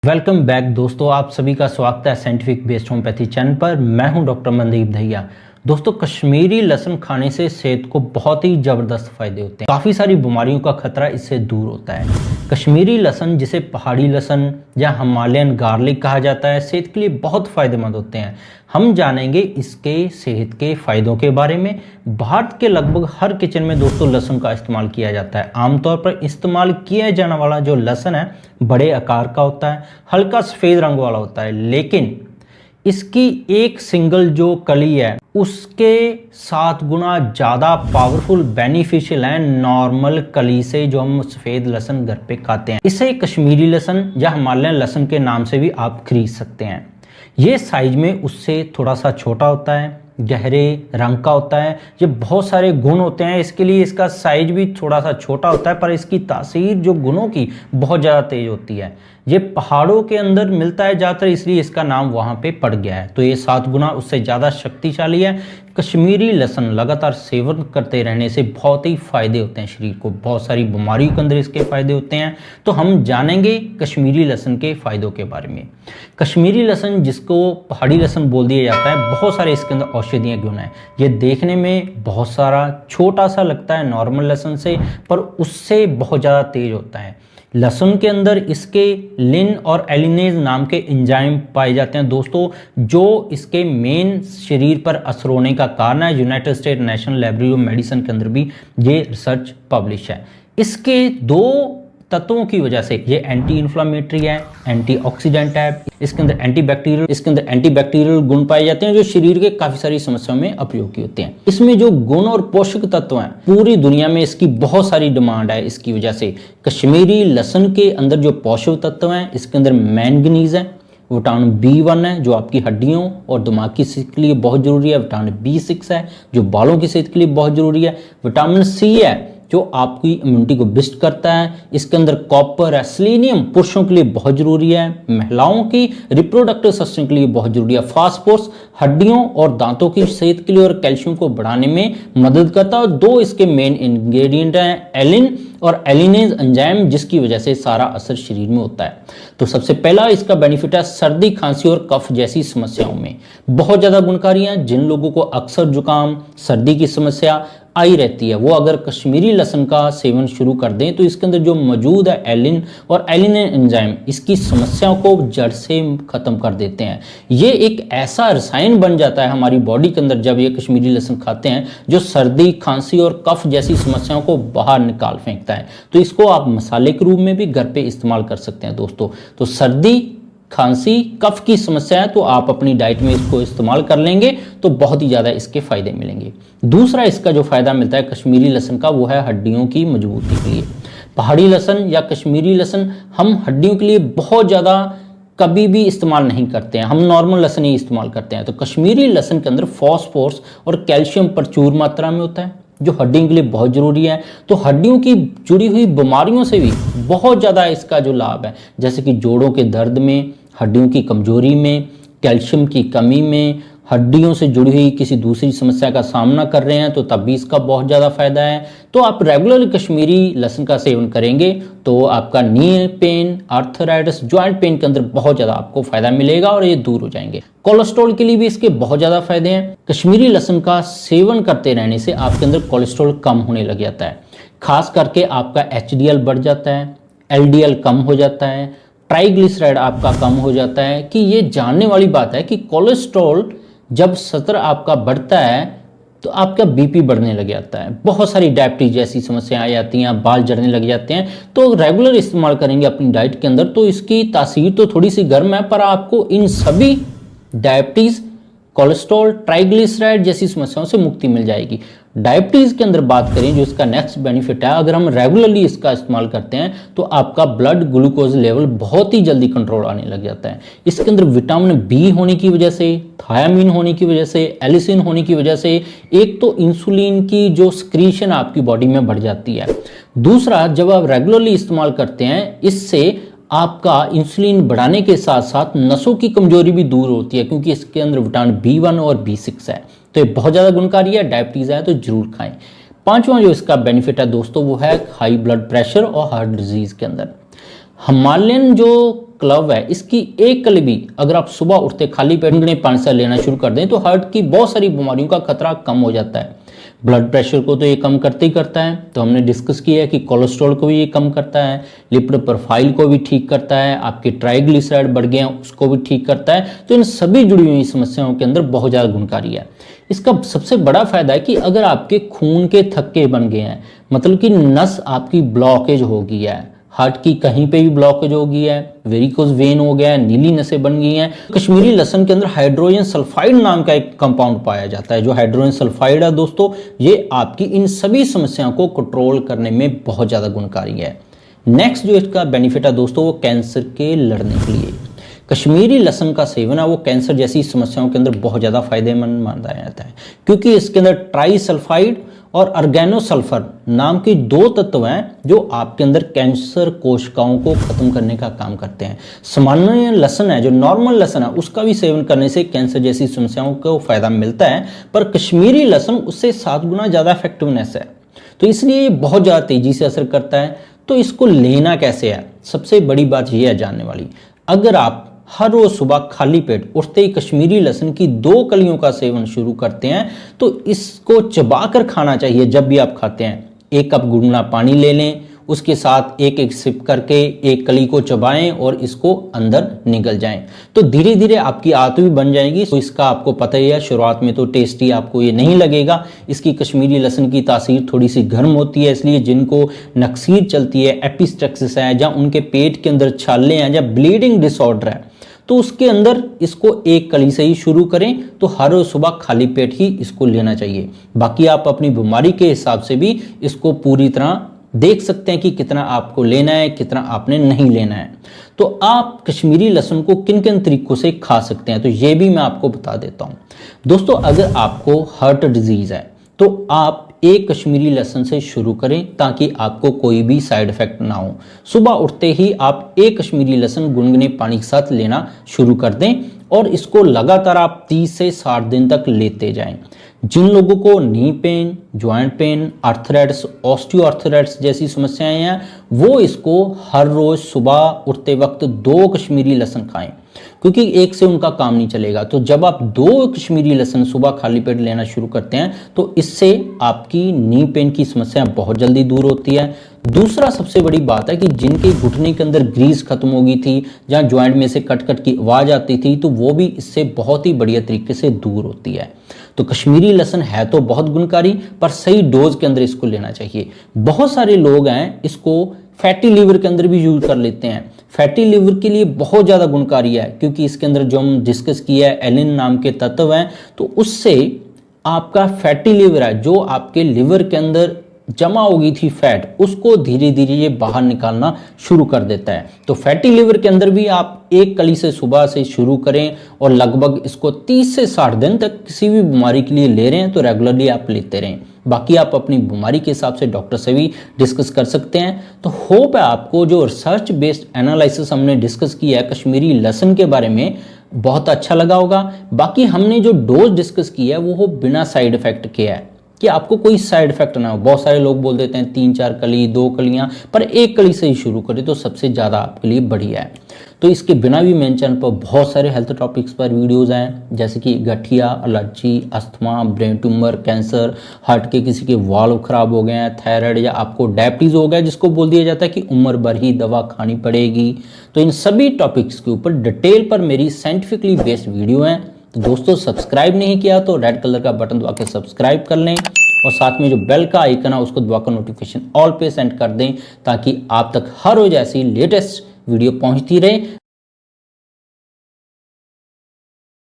Welcome back दोस्तों, आप सभी का स्वागत है साइंटिफिक बेस्ड होम्योपैथी चैनल पर। मैं हूं डॉक्टर मनदीप दहिया। दोस्तों, कश्मीरी लहसुन खाने से सेहत को बहुत ही ज़बरदस्त फायदे होते हैं। काफ़ी सारी बीमारियों का खतरा इससे दूर होता है। कश्मीरी लहसुन, जिसे पहाड़ी लहसुन या हिमालयन गार्लिक कहा जाता है, सेहत के लिए बहुत फ़ायदेमंद होते हैं। हम जानेंगे इसके सेहत के फ़ायदों के बारे में। भारत के लगभग हर किचन में दोस्तों लहसुन का इस्तेमाल किया जाता है। आमतौर पर इस्तेमाल किया जाने वाला जो लहसुन है बड़े आकार का होता है, हल्का सफ़ेद रंग वाला होता है, लेकिन इसकी एक सिंगल जो कली है उसके 7 गुना ज़्यादा पावरफुल बेनिफिशियल है नॉर्मल कली से, जो हम सफ़ेद लहसुन घर पे खाते हैं। इसे कश्मीरी लहसुन या हिमालयन लहसुन के नाम से भी आप खरीद सकते हैं। ये साइज में उससे थोड़ा सा छोटा होता है, गहरे रंग का होता है। ये बहुत सारे गुण होते हैं, इसके लिए इसका साइज भी थोड़ा सा छोटा होता है, पर इसकी तासीर जो गुणों की बहुत ज़्यादा तेज होती है। ये पहाड़ों के अंदर मिलता है ज़्यादातर, इसलिए इसका नाम वहाँ पे पड़ गया है। तो ये 7 गुना उससे ज़्यादा शक्तिशाली है। कश्मीरी लहसुन लगातार सेवन करते रहने से बहुत ही फायदे होते हैं शरीर को, बहुत सारी बीमारियों के अंदर इसके फायदे होते हैं। तो हम जानेंगे कश्मीरी लहसुन के फायदों के बारे में। कश्मीरी लहसुन, जिसको पहाड़ी लहसुन बोल दिया जाता है, बहुत सारे इसके अंदर औषधीय गुण हैं। ये देखने में बहुत सारा छोटा सा लगता है नॉर्मल लहसुन से, पर उससे बहुत ज़्यादा तेज होता है। लहसुन के अंदर इसके लिन और एलिनेज नाम के एंजाइम पाए जाते हैं दोस्तों, जो इसके मेन शरीर पर असर होने का कारण है। United state national library of medicine के अंदर भी ये रिसर्च पब्लिश है। इसके 2 तत्वों की वजह से ये एंटी इन्फ्लामेटरी है, एंटीऑक्सीडेंट है, इसके अंदर एंटीबैक्टीरियल गुण पाए जाते हैं, जो शरीर के काफी सारी समस्याओं में उपयोगी होते हैं। इसमें जो गुण और पोषक तत्व हैं, पूरी दुनिया में इसकी बहुत सारी डिमांड है। इसकी वजह से कश्मीरी लहसुन के अंदर जो पोषक तत्व हैं, इसके अंदर मैंगनीज है, विटामिन B1 है जो आपकी हड्डियों और दिमाग की सेहत के लिए बहुत जरूरी है, विटामिन B6 है जो बालों की सेहत के लिए बहुत जरूरी है, विटामिन C है जो आपकी इम्यूनिटी को बूस्ट करता है, इसके अंदर कॉपर है, सेलेनियम पुरुषों के लिए बहुत जरूरी है, महिलाओं की रिप्रोडक्टिव सिस्टम के लिए बहुत जरूरी है, फास्फोरस हड्डियों और दांतों की सेहत के लिए और कैल्शियम को बढ़ाने में मदद करता है। और 2 इसके मेन इंग्रेडिएंट हैं, एलिन और एलिनेज एंजाइम, जिसकी वजह से सारा असर शरीर में होता है। तो सबसे पहला इसका बेनिफिट है सर्दी, खांसी और कफ जैसी समस्याओं में बहुत ज्यादा गुणकारी है। जिन लोगों को अक्सर जुकाम, सर्दी की समस्या आई रहती है, वो अगर कश्मीरी लहसुन का सेवन शुरू कर दें तो इसके अंदर जो मौजूद है एलिन और एलिनेज एंजाइम इसकी समस्याओं को जड़ से खत्म कर देते हैं। ये एक ऐसा रसायन बन जाता है हमारी बॉडी के अंदर जब ये कश्मीरी लहसुन खाते हैं, जो सर्दी, खांसी और कफ जैसी समस्याओं को बाहर निकाल फेंकता है। तो इसको आप मसाले के रूप में भी घर पे इस्तेमाल कर सकते हैं दोस्तों। तो सर्दी, खांसी, कफ की समस्या है तो आप अपनी डाइट में इसको इस्तेमाल कर लेंगे तो बहुत ही ज़्यादा इसके फायदे मिलेंगे। दूसरा इसका जो फायदा मिलता है कश्मीरी लहसुन का, वो है हड्डियों की मजबूती के लिए। पहाड़ी लहसुन या कश्मीरी लहसुन हम हड्डियों के लिए बहुत ज़्यादा कभी भी इस्तेमाल नहीं करते हैं, हम नॉर्मल लहसुन ही इस्तेमाल करते हैं। तो कश्मीरी लहसुन के अंदर फॉस्फोरस और कैल्शियम प्रचुर मात्रा में होता है, जो हड्डियों के लिए बहुत जरूरी है। तो हड्डियों की जुड़ी हुई बीमारियों से भी बहुत ज़्यादा इसका जो लाभ है, जैसे कि जोड़ों के दर्द में, हड्डियों की कमजोरी में, कैल्शियम की कमी में, हड्डियों से जुड़ी हुई किसी दूसरी समस्या का सामना कर रहे हैं तो तब भी इसका बहुत ज़्यादा फायदा है। तो आप रेगुलरली कश्मीरी लहसुन का सेवन करेंगे तो आपका knee pain, arthritis, joint pain के अंदर बहुत ज़्यादा आपको फायदा मिलेगा और ये दूर हो जाएंगे। कोलेस्ट्रॉल के लिए भी इसके बहुत ज़्यादा फायदे हैं। कश्मीरी लहसुन का सेवन करते रहने से आपके अंदर कोलेस्ट्रॉल कम होने लग जाता है, खास करके आपका HDL बढ़ जाता है, LDL कम हो जाता है, ट्राइग्लिसराइड आपका कम हो जाता है। कि ये जानने वाली बात है कि कोलेस्ट्रॉल जब स्तर आपका बढ़ता है तो आपका BP बढ़ने लग जाता है, बहुत सारी डायबिटीज जैसी समस्याएं आ जाती हैं, बाल झड़ने लग जाते हैं। तो रेगुलर इस्तेमाल करेंगे अपनी डाइट के अंदर तो इसकी तासीर तो थोड़ी सी गर्म है, पर आपको इन सभी डायबिटीज, कोलेस्ट्रॉल, ट्राइग्लिसराइड जैसी समस्याओं से मुक्ति मिल जाएगी। डायबिटीज़ के अंदर बात करें, जो इसका नेक्स्ट बेनिफिट है, अगर हम रेगुलरली इसका इस्तेमाल करते हैं तो आपका ब्लड ग्लूकोज लेवल बहुत ही जल्दी कंट्रोल आने लग जाता है। इसके अंदर विटामिन B होने की वजह से, थायामीन होने की वजह से, एलिसिन होने की वजह से एक तो इंसुलिन की जो स्क्रीशन आपकी बॉडी में बढ़ जाती है। दूसरा, जब आप रेगुलरली इस्तेमाल करते हैं, इससे आपका इंसुलिन बढ़ाने के साथ साथ नसों की कमजोरी भी दूर होती है, क्योंकि इसके अंदर विटामिन B1 और B6 है। तो ये बहुत ज़्यादा गुणकारी है। डायबिटीज़ है तो जरूर खाएं। 5वां जो इसका बेनिफिट है दोस्तों, वो है हाई ब्लड प्रेशर और हार्ट डिजीज़ के अंदर। हिमालयन जो क्लव है इसकी एक कली भी अगर आप सुबह उठते खाली पेट गुनगुने पानी से लेना शुरू कर दें तो हार्ट की बहुत सारी बीमारियों का खतरा कम हो जाता है। ब्लड प्रेशर को तो ये कम करते ही करता है, तो हमने डिस्कस किया है कि कोलेस्ट्रॉल को भी ये कम करता है, लिपिड प्रोफाइल को भी ठीक करता है, आपके ट्राइग्लिसराइड बढ़ गए हैं उसको भी ठीक करता है। तो इन सभी जुड़ी हुई समस्याओं के अंदर बहुत ज़्यादा गुणकारी है। इसका सबसे बड़ा फायदा है कि अगर आपके खून के थक्के बन गए हैं, मतलब कि नस आपकी ब्लॉकेज हो गई है, हार्ट की कहीं पे भी ब्लॉकेज हो गई है, वेरिकोज वेन हो गया है, नीली नसें बन गई हैं, कश्मीरी लहसुन के अंदर हाइड्रोजन सल्फाइड नाम का एक कंपाउंड पाया जाता है। जो हाइड्रोजन सल्फाइड है दोस्तों, ये आपकी इन सभी समस्याओं को कंट्रोल करने में बहुत ज़्यादा गुणकारी है। नेक्स्ट जो इसका बेनिफिट है दोस्तों, वो कैंसर के लड़ने के लिए कश्मीरी लहसुन का सेवन है वो कैंसर जैसी समस्याओं के अंदर बहुत ज़्यादा फायदेमंद माना जाता है, क्योंकि इसके अंदर ट्राईसल्फाइड और ऑर्गेनोसल्फर नाम के दो तत्व हैं जो आपके अंदर कैंसर कोशिकाओं को खत्म करने का काम करते हैं। सामान्य लहसुन है, जो नॉर्मल लहसुन है, उसका भी सेवन करने से कैंसर जैसी समस्याओं को फायदा मिलता है, पर कश्मीरी लहसुन उससे 7 गुना ज़्यादा इफेक्टिवनेस है, तो इसलिए ये बहुत ज़्यादा तेज़ी से असर करता है। तो इसको लेना कैसे है, सबसे बड़ी बात यह है जानने वाली, अगर आप हर रोज सुबह खाली पेट उठते ही कश्मीरी लहसुन की 2 कलियों का सेवन शुरू करते हैं तो इसको चबाकर खाना चाहिए। जब भी आप खाते हैं 1 कप गुनगुना पानी ले लें, उसके साथ एक एक सिप करके एक कली को चबाएं और इसको अंदर निगल जाएं, तो धीरे धीरे आपकी आदत भी बन जाएगी। तो इसका आपको पता ही है, शुरुआत में तो टेस्टी आपको ये नहीं लगेगा। इसकी कश्मीरी लहसुन की तासीर थोड़ी सी गर्म होती है, इसलिए जिनको नक्सीर चलती है, एपिस्टेक्सिस है, या उनके पेट के अंदर छाले हैं, या ब्लीडिंग डिसऑर्डर है, तो उसके अंदर इसको 1 कली से ही शुरू करें। तो हर रोज सुबह खाली पेट ही इसको लेना चाहिए। बाकी आप अपनी बीमारी के हिसाब से भी इसको पूरी तरह देख सकते हैं कि कितना आपको लेना है, कितना आपने नहीं लेना है। तो आप कश्मीरी लहसुन को किन किन तरीकों से खा सकते हैं, तो ये भी मैं आपको बता देता हूं दोस्तों। अगर आपको हार्ट डिजीज है तो आप 1 कश्मीरी लहसुन से शुरू करें ताकि आपको कोई भी साइड इफेक्ट ना हो। सुबह उठते ही आप 1 कश्मीरी लहसुन गुनगुने पानी के साथ लेना शुरू कर दें और इसको लगातार आप 30 से 60 दिन तक लेते जाएं। जिन लोगों को knee pain, joint pain, arthritis, osteoarthritis जैसी समस्याएं हैं, वो इसको हर रोज सुबह उठते वक्त 2 कश्मीरी लहसुन खाएं, क्योंकि 1 से उनका काम नहीं चलेगा। तो जब आप 2 कश्मीरी लहसुन सुबह खाली पेट लेना शुरू करते हैं तो इससे आपकी नी पेन की समस्या बहुत जल्दी दूर होती है। दूसरा सबसे बड़ी बात है कि जिनके घुटने के अंदर ग्रीस खत्म हो गई थी, जहाँ ज्वाइंट में से कट कट की आवाज आती थी, तो वो भी इससे बहुत ही बढ़िया तरीके से दूर होती है। तो कश्मीरी लहसुन है तो बहुत गुणकारी, पर सही डोज के अंदर इसको लेना चाहिए। बहुत सारे लोग हैं इसको फैटी लीवर के अंदर भी यूज कर लेते हैं। फैटी लीवर के लिए बहुत ज़्यादा गुणकारी है, क्योंकि इसके अंदर जो हम डिस्कस किया है एलिन नाम के तत्व हैं, तो उससे आपका फैटी लीवर है, जो आपके लिवर के अंदर जमा हो गई थी फैट, उसको धीरे धीरे ये बाहर निकालना शुरू कर देता है। तो फैटी लिवर के अंदर भी आप 1 कली से सुबह से शुरू करें और लगभग इसको 30 से 60 दिन तक किसी भी बीमारी के लिए ले रहे हैं तो रेगुलरली आप लेते रहें। बाकी आप अपनी बीमारी के हिसाब से डॉक्टर से भी डिस्कस कर सकते हैं। तो होप है आपको जो रिसर्च बेस्ड एनालिसिस हमने डिस्कस किया है कश्मीरी लहसुन के बारे में बहुत अच्छा लगा होगा। बाकी हमने जो डोज डिस्कस किया है वो बिना साइड इफेक्ट के है, कि आपको कोई साइड इफेक्ट ना हो। बहुत सारे लोग बोल देते हैं 3-4 कली, 2 कलियां, पर 1 कली से ही शुरू करें तो सबसे ज़्यादा आपके लिए बढ़िया है। तो इसके बिना भी मेरे चैनल पर बहुत सारे हेल्थ टॉपिक्स पर वीडियोज़ हैं, जैसे कि गठिया, allergy, asthma, brain tumour, cancer, heart के किसी के वाल्व खराब हो गए हैं, थायराइड, या आपको डायबिटीज़ हो गया जिसको बोल दिया जाता है कि उम्र भर ही दवा खानी पड़ेगी। तो इन सभी टॉपिक्स के ऊपर डिटेल पर मेरी साइंटिफिकली बेस्ड वीडियो हैं। तो दोस्तों सब्सक्राइब नहीं किया तो रेड कलर का बटन दबा के सब्सक्राइब कर लें, और साथ में जो बेल का आइकन है उसको दबाकर नोटिफिकेशन ऑल पे सेंड कर दें, ताकि आप तक हर रोज ऐसी लेटेस्ट वीडियो पहुंचती रहे।